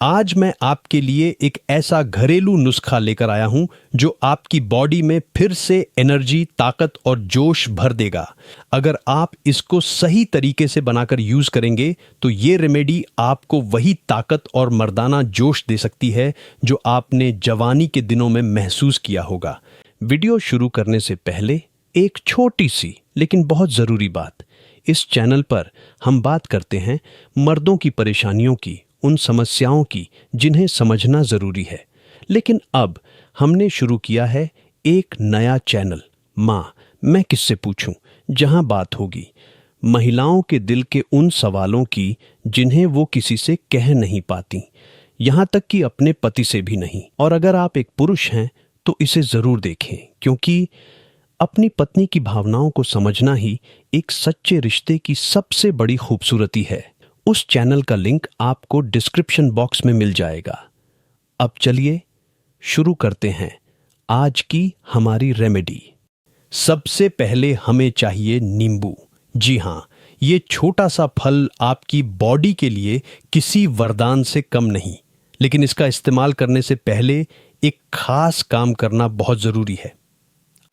आज मैं आपके लिए एक ऐसा घरेलू नुस्खा लेकर आया हूं जो आपकी बॉडी में फिर से एनर्जी, ताकत और जोश भर देगा। अगर आप इसको सही तरीके से बनाकर यूज करेंगे तो ये रेमेडी आपको वही ताकत और मर्दाना जोश दे सकती है जो आपने जवानी के दिनों में महसूस किया होगा। वीडियो शुरू करने से पहले एक छोटी सी लेकिन बहुत ज़रूरी बात। इस चैनल पर हम बात करते हैं मर्दों की परेशानियों की, उन समस्याओं की जिन्हें समझना ज़रूरी है। लेकिन अब हमने शुरू किया है एक नया चैनल, माँ मैं किससे पूछूं, जहां बात होगी महिलाओं के दिल के उन सवालों की जिन्हें वो किसी से कह नहीं पाती, यहाँ तक कि अपने पति से भी नहीं। और अगर आप एक पुरुष हैं तो इसे ज़रूर देखें, क्योंकि अपनी पत्नी की भावनाओं को समझना ही एक सच्चे रिश्ते की सबसे बड़ी खूबसूरती है। उस चैनल का लिंक आपको डिस्क्रिप्शन बॉक्स में मिल जाएगा। अब चलिए शुरू करते हैं आज की हमारी रेमेडी। सबसे पहले हमें चाहिए नींबू। जी हाँ, ये छोटा सा फल आपकी बॉडी के लिए किसी वरदान से कम नहीं, लेकिन इसका इस्तेमाल करने से पहले एक खास काम करना बहुत ज़रूरी है।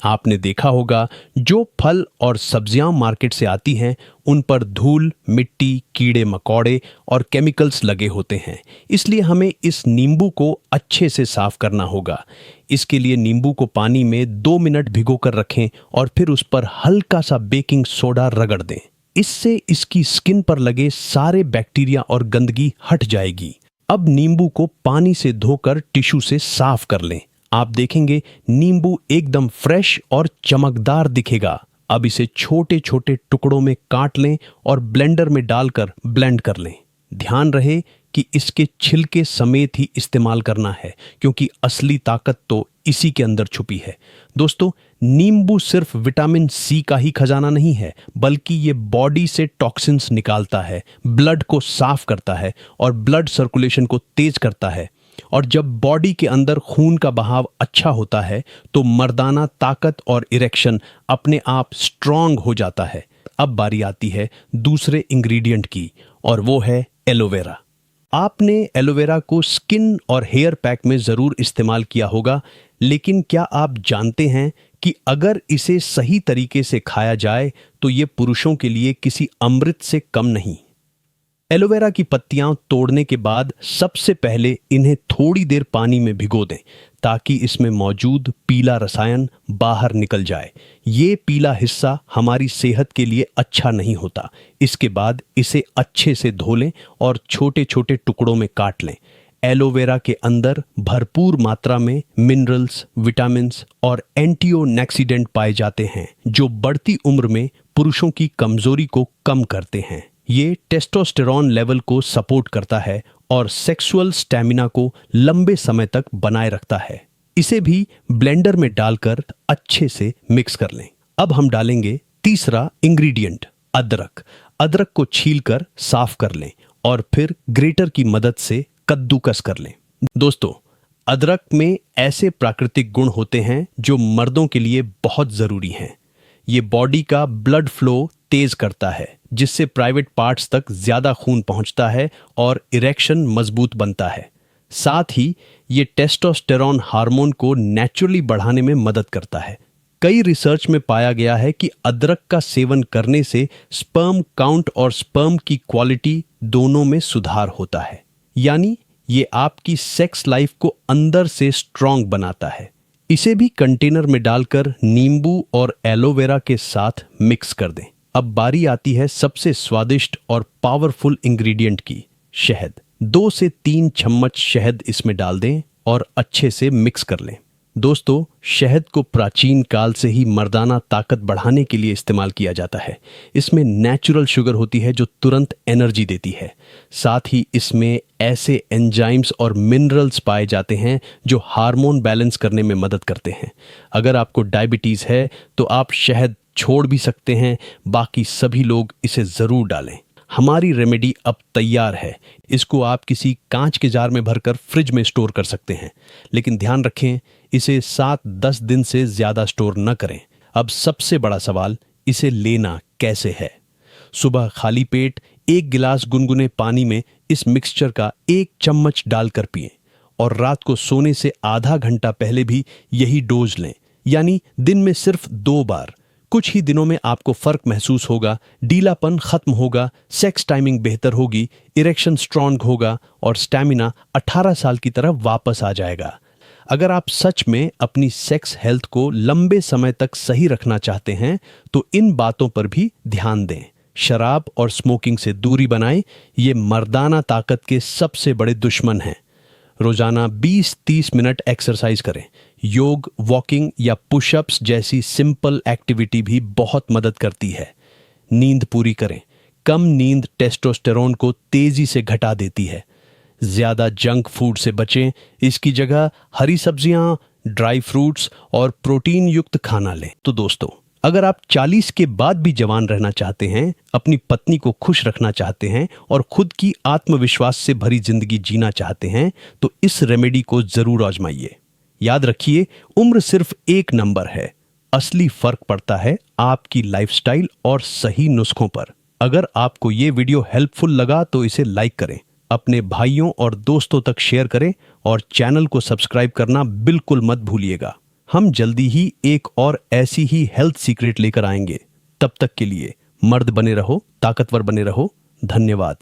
आपने देखा होगा जो फल और सब्जियां मार्केट से आती हैं उन पर धूल, मिट्टी, कीड़े मकोड़े और केमिकल्स लगे होते हैं। इसलिए हमें इस नींबू को अच्छे से साफ करना होगा। इसके लिए नींबू को पानी में 2 मिनट भिगोकर रखें और फिर उस पर हल्का सा बेकिंग सोडा रगड़ दें। इससे इसकी स्किन पर लगे सारे बैक्टीरिया और गंदगी हट जाएगी। अब नींबू को पानी से धोकर टिश्यू से साफ कर लें। आप देखेंगे नींबू एकदम फ्रेश और चमकदार दिखेगा। अब इसे छोटे छोटे टुकड़ों में काट लें और ब्लेंडर में डालकर ब्लेंड कर लें। ध्यान रहे कि इसके छिलके समेत ही इस्तेमाल करना है, क्योंकि असली ताकत तो इसी के अंदर छुपी है। दोस्तों, नींबू सिर्फ विटामिन सी का ही खजाना नहीं है, बल्कि ये बॉडी से टॉक्सिन्स निकालता है, ब्लड को साफ करता है और ब्लड सर्कुलेशन को तेज करता है। और जब बॉडी के अंदर खून का बहाव अच्छा होता है तो मर्दाना ताकत और इरेक्शन अपने आप स्ट्रांग हो जाता है। अब बारी आती है दूसरे इंग्रेडिएंट की, और वो है एलोवेरा। आपने एलोवेरा को स्किन और हेयर पैक में ज़रूर इस्तेमाल किया होगा, लेकिन क्या आप जानते हैं कि अगर इसे सही तरीके से खाया जाए तो ये पुरुषों के लिए किसी अमृत से कम नहीं। एलोवेरा की पत्तियां तोड़ने के बाद सबसे पहले इन्हें थोड़ी देर पानी में भिगो दें, ताकि इसमें मौजूद पीला रसायन बाहर निकल जाए। ये पीला हिस्सा हमारी सेहत के लिए अच्छा नहीं होता। इसके बाद इसे अच्छे से धो लें और छोटे छोटे टुकड़ों में काट लें। एलोवेरा के अंदर भरपूर मात्रा में मिनरल्स, विटामिन्स और एंटीओक्सीडेंट पाए जाते हैं, जो बढ़ती उम्र में पुरुषों की कमजोरी को कम करते हैं। ये टेस्टोस्टेरॉन लेवल को सपोर्ट करता है और सेक्सुअल स्टैमिना को लंबे समय तक बनाए रखता है। इसे भी ब्लेंडर में डालकर अच्छे से मिक्स कर लें। अब हम डालेंगे तीसरा इंग्रेडिएंट, अदरक। अदरक को छीलकर साफ कर लें और फिर ग्रेटर की मदद से कद्दूकस कर लें। दोस्तों, अदरक में ऐसे प्राकृतिक गुण होते हैं जो मर्दों के लिए बहुत जरूरी हैं। ये बॉडी का ब्लड फ्लो तेज करता है, जिससे प्राइवेट पार्ट्स तक ज्यादा खून पहुंचता है और इरेक्शन मजबूत बनता है। साथ ही ये टेस्टोस्टेरॉन हार्मोन को नेचुरली बढ़ाने में मदद करता है। कई रिसर्च में पाया गया है कि अदरक का सेवन करने से स्पर्म काउंट और स्पर्म की क्वालिटी दोनों में सुधार होता है। यानी ये आपकी सेक्स लाइफ को अंदर से स्ट्रांग बनाता है। इसे भी कंटेनर में डालकर नींबू और एलोवेरा के साथ मिक्स कर दें। अब बारी आती है सबसे स्वादिष्ट और पावरफुल इंग्रेडिएंट की, शहद। 2 से 3 चम्मच शहद इसमें डाल दें और अच्छे से मिक्स कर लें। दोस्तों, शहद को प्राचीन काल से ही मर्दाना ताकत बढ़ाने के लिए इस्तेमाल किया जाता है। इसमें नेचुरल शुगर होती है जो तुरंत एनर्जी देती है। साथ ही इसमें ऐसे एंजाइम्स और मिनरल्स पाए जाते हैं जो हार्मोन बैलेंस करने में मदद करते हैं। अगर आपको डायबिटीज़ है तो आप शहद छोड़ भी सकते हैं, बाकी सभी लोग इसे ज़रूर डालें। हमारी रेमेडी अब तैयार है। इसको आप किसी कांच के जार में भरकर फ्रिज में स्टोर कर सकते हैं, लेकिन ध्यान रखें इसे 7-10 दिन से ज़्यादा स्टोर न करें। अब सबसे बड़ा सवाल, इसे लेना कैसे है। सुबह खाली पेट 1 गिलास गुनगुने पानी में इस मिक्सचर का 1 चम्मच डालकर पिएं और रात को सोने से आधा घंटा पहले भी यही डोज लें, यानी दिन में सिर्फ 2 बार। कुछ ही दिनों में आपको फर्क महसूस होगा, ढीलापन खत्म होगा, सेक्स टाइमिंग बेहतर होगी, इरेक्शन स्ट्रांग होगा और स्टैमिना 18 साल की तरह वापस आ जाएगा। अगर आप सच में अपनी सेक्स हेल्थ को लंबे समय तक सही रखना चाहते हैं तो इन बातों पर भी ध्यान दें। शराब और स्मोकिंग से दूरी बनाएं, ये मर्दाना ताकत के सबसे बड़े दुश्मन हैं। रोजाना 20-30 मिनट एक्सरसाइज करें। योग, वॉकिंग या पुशअप्स जैसी सिंपल एक्टिविटी भी बहुत मदद करती है। नींद पूरी करें। कम नींद टेस्टोस्टेरोन को तेजी से घटा देती है। ज्यादा जंक फूड से बचें, इसकी जगह हरी सब्जियां, ड्राई फ्रूट्स और प्रोटीन युक्त खाना लें। तो दोस्तों, अगर आप 40 के बाद भी जवान रहना चाहते हैं, अपनी पत्नी को खुश रखना चाहते हैं और खुद की आत्मविश्वास से भरी जिंदगी जीना चाहते हैं, तो इस रेमेडी को जरूर आजमाइए। याद रखिए, उम्र सिर्फ एक नंबर है। असली फर्क पड़ता है आपकी लाइफस्टाइल और सही नुस्खों पर। अगर आपको ये वीडियो हेल्पफुल लगा तो इसे लाइक करें, अपने भाइयों और दोस्तों तक शेयर करें और चैनल को सब्सक्राइब करना बिल्कुल मत भूलिएगा। हम जल्दी ही एक और ऐसी ही हेल्थ सीक्रेट लेकर आएंगे। तब तक के लिए मर्द बने रहो, ताकतवर बने रहो। धन्यवाद।